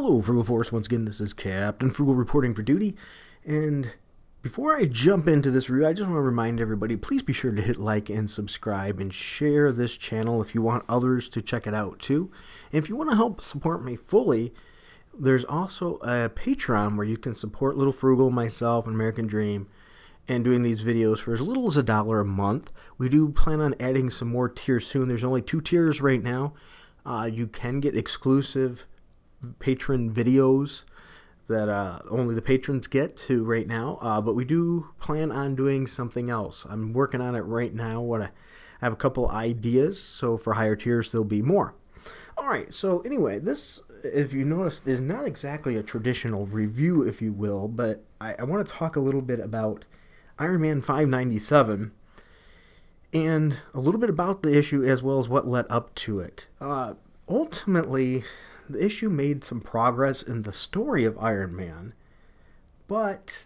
Hello, Frugal Force. Once again, this is Captain Frugal reporting for duty. And before I jump into this review, I just want to remind everybody, please be sure to hit like and subscribe and share this channel if you want others to check it out too. And if you want to help support me fully, there's also a Patreon where you can support Little Frugal, myself, and American Dream, and doing these videos for as little as $1 a month. We do plan on adding some more tiers soon. There's only 2 tiers right now. You can get exclusive patron videos that only the patrons get to right now, but we do plan on doing something else. I'm working on it right now. I have a couple ideas, so for higher tiers there'll be more. Alright, so anyway, this, if you notice, is not exactly a traditional review, if you will, but I want to talk a little bit about Iron Man 597 and a little bit about the issue as well as what led up to it. Ultimately, the issue made some progress in the story of Iron Man, but,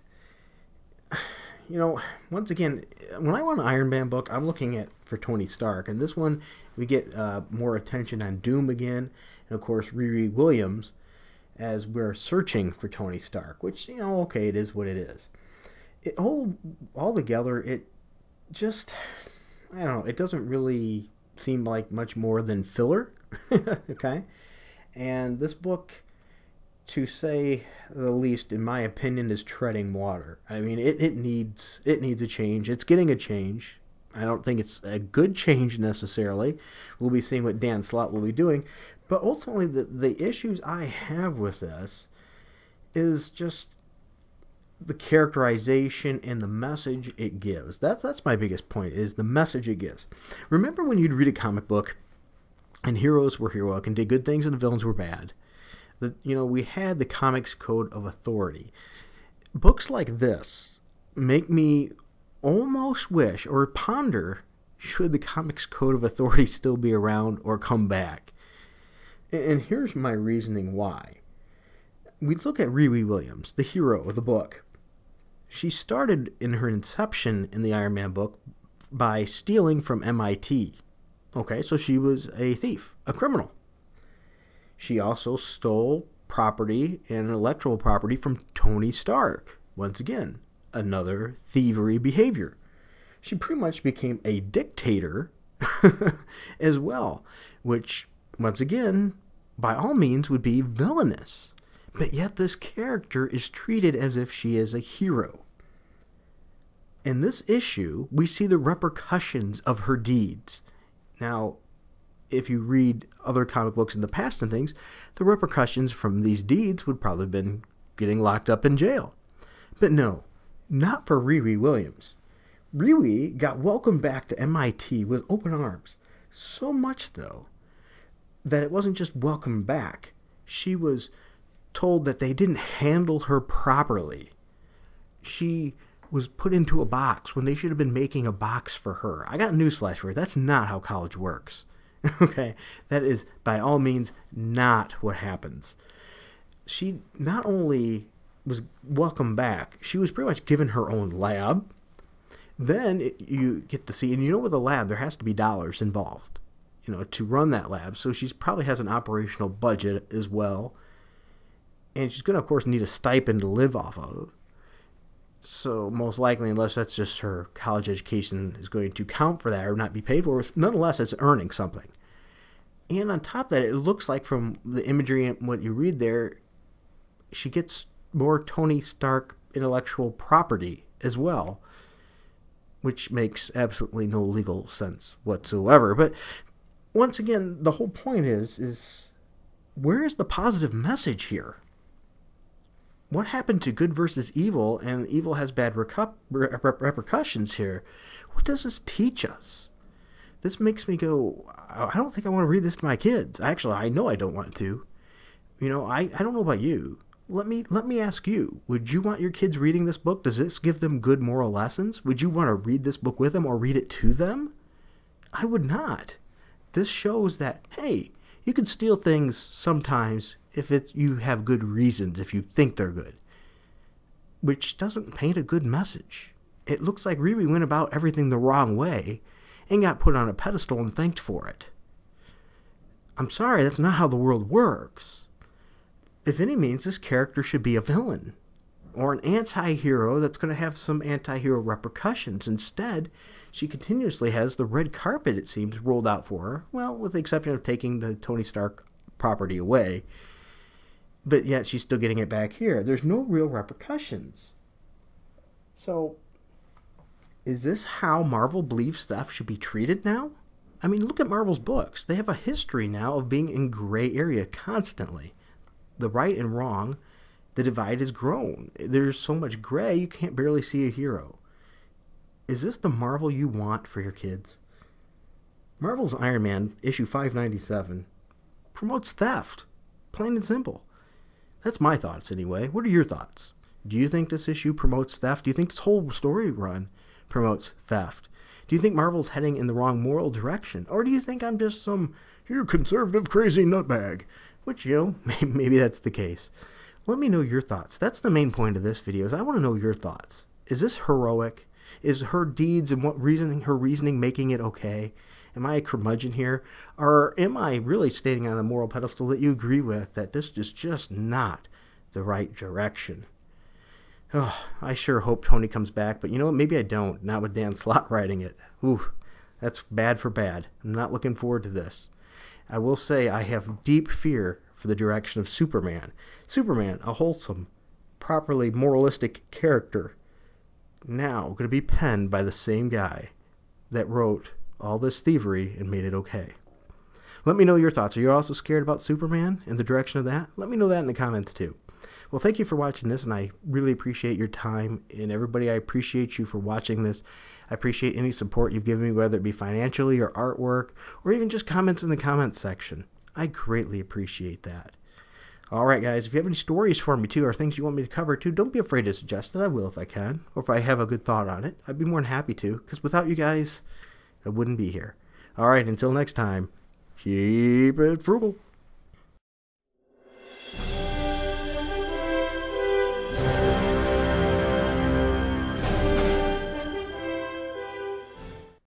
you know, once again, when I want an Iron Man book, I'm looking at for Tony Stark, and this one, we get more attention on Doom again, and of course, Riri Williams, as we're searching for Tony Stark, which, you know, okay, it is what it is. All together, it just, I don't know, it doesn't really seem like much more than filler, okay? And this book, to say the least, in my opinion, is treading water. I mean, it needs a change. It's getting a change. I don't think it's a good change necessarily. We'll be seeing what Dan Slott will be doing. But ultimately, the issues I have with this is just the characterization and the message it gives. That's my biggest point, is the message it gives. Remember when you'd read a comic book and heroes were heroic and did good things and the villains were bad? You know, we had the Comics Code of Authority. Books like this make me almost wish or ponder, should the Comics Code of Authority still be around or come back? And here's my reasoning why. We look at Riri Williams, the hero of the book. She started in her inception in the Iron Man book by stealing from MIT. Okay, so she was a thief, a criminal. She also stole property and intellectual property from Tony Stark. Once again, another thievery behavior. She pretty much became a dictator as well, which, once again, by all means would be villainous. But yet this character is treated as if she is a hero. In this issue, we see the repercussions of her deeds. Now, if you read other comic books in the past and things, the repercussions from these deeds would probably have been getting locked up in jail. But no, not for Riri Williams. Riri got welcomed back to MIT with open arms. So much, though, that it wasn't just welcomed back. She was told that they didn't handle her properly. She was put into a box when they should have been making a box for her. I got newsflash for you. That's not how college works. Okay? That is, by all means, not what happens. She not only was welcomed back, she was pretty much given her own lab. Then you get to see, and you know with a lab, there has to be dollars involved, you know, to run that lab. So she probably has an operational budget as well. And she's going to, of course, need a stipend to live off of. So most likely, unless that's just her college education is going to count for that or not be paid for, nonetheless, it's earning something. And on top of that, it looks like from the imagery and what you read there, she gets more Tony Stark intellectual property as well, which makes absolutely no legal sense whatsoever. But once again, the whole point is where is the positive message here? What happened to good versus evil, and evil has bad repercussions here? What does this teach us? This makes me go, I don't think I want to read this to my kids. Actually, I know I don't want to. You know, I don't know about you. Let me ask you, would you want your kids reading this book? Does this give them good moral lessons? Would you want to read this book with them or read it to them? I would not. This shows that, hey, you can steal things sometimes if you have good reasons, if you think they're good, which doesn't paint a good message. It looks like Riri went about everything the wrong way and got put on a pedestal and thanked for it. I'm sorry, that's not how the world works. if any means, this character should be a villain or an anti-hero that's going to have some anti-hero repercussions. Instead, she continuously has the red carpet, it seems, rolled out for her. Well, with the exception of taking the Tony Stark property away. But yet she's still getting it back here. There's no real repercussions. So, is this how Marvel believes stuff should be treated now? I mean, look at Marvel's books. They have a history now of being in gray area constantly. The right and wrong, the divide has grown. There's so much gray, you can't barely see a hero. Is this the Marvel you want for your kids? Marvel's Iron Man, issue 597, promotes theft. Plain and simple. That's my thoughts anyway. What are your thoughts? Do you think this issue promotes theft? Do you think this whole story run promotes theft? Do you think Marvel's heading in the wrong moral direction? Or do you think I'm just some conservative crazy nutbag? Which, maybe that's the case. Let me know your thoughts. That's the main point of this video, is I want to know your thoughts. Is this heroic? Is her deeds and her reasoning making it okay? Am I a curmudgeon here? Or am I really stating on a moral pedestal that you agree with that this is just not the right direction? Oh, I sure hope Tony comes back, but you know what? Maybe I don't. Not with Dan Slott writing it. Ooh, that's bad for bad. I'm not looking forward to this. I will say I have deep fear for the direction of Superman. Superman, a wholesome, properly moralistic character, now going to be penned by the same guy that wrote all this thievery and made it okay. Let me know your thoughts. Are you also scared about Superman and the direction of that? Let me know that in the comments too. Well, thank you for watching this, and I really appreciate your time. And everybody, I appreciate you for watching this. I appreciate any support you've given me, whether it be financially or artwork, or even just comments in the comments section. I greatly appreciate that. All right, guys, if you have any stories for me, too, or things you want me to cover, too, don't be afraid to suggest it. I will if I can, or if I have a good thought on it. I'd be more than happy to, because without you guys, I wouldn't be here. All right, until next time, keep it frugal.